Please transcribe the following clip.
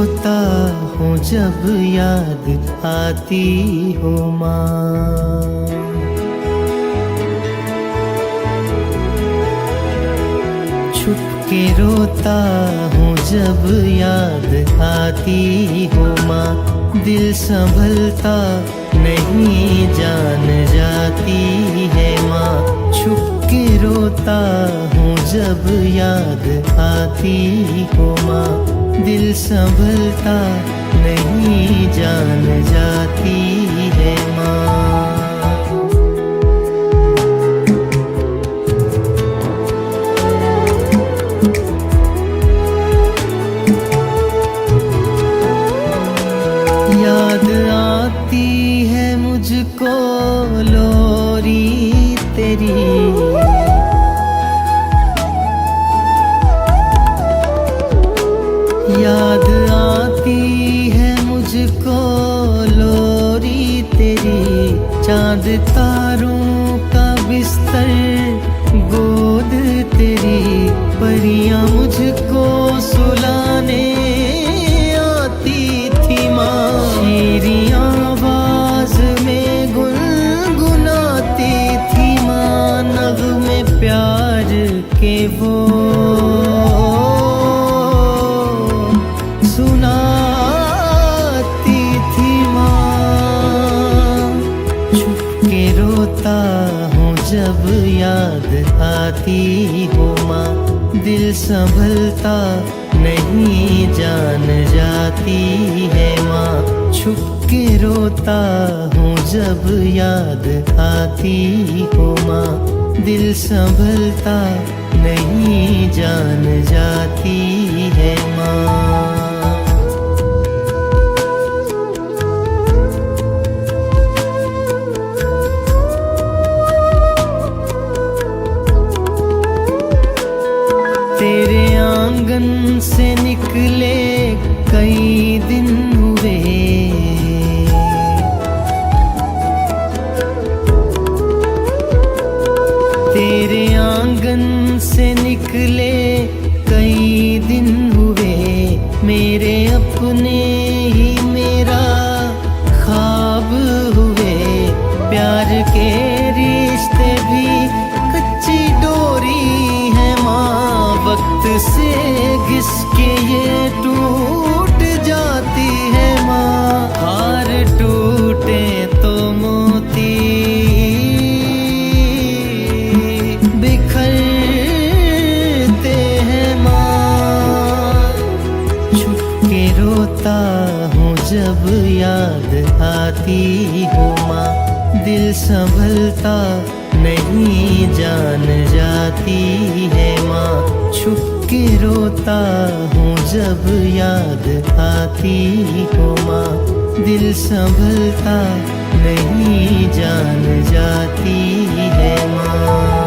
रोता हूँ जब याद आती हो माँ। छुप के रोता हूँ जब याद आती हो माँ। दिल संभलता नहीं जान जाती है माँ। छुप के रोता हूँ जब याद आती हो माँ। दिल संभलता नहीं जान जाती है माँ। याद आती है मुझको लोरी तेरी। याद आती है मुझको लोरी तेरी। चांद तारों का बिस्तर गोद तेरी। परियां मुझको सुलाने आती थी माँ। शीरी आवाज में गुनगुनाती थी माँ। नग़्मे प्यार के वो सुनाती थी माँ। छुप के रोता हूँ जब याद आती हो माँ। दिल संभलता नहीं जान जाती है माँ। छुप के रोता हूँ जब याद आती हो माँ। दिल संभलता नहीं जान जाती है माँ। तेरे आंगन से निकले कई दिन हुए। तेरे आंगन से निकले कई दिन हुए। मेरे अपने ही मेरा ख्वाब हुए। प्यार के रिश्ते भी कच्ची डोरी है माँ। वक्त से घिसके ये टूट जाती है माँ। हार टूटे तो मोती बिखरते हैं माँ। छुप के रोता हूँ जब याद आती हो माँ। दिल संभलता नहीं जान जाती है माँ। छुप के रोता हूँ जब याद आती हो माँ। दिल संभलता नहीं जान जाती है माँ।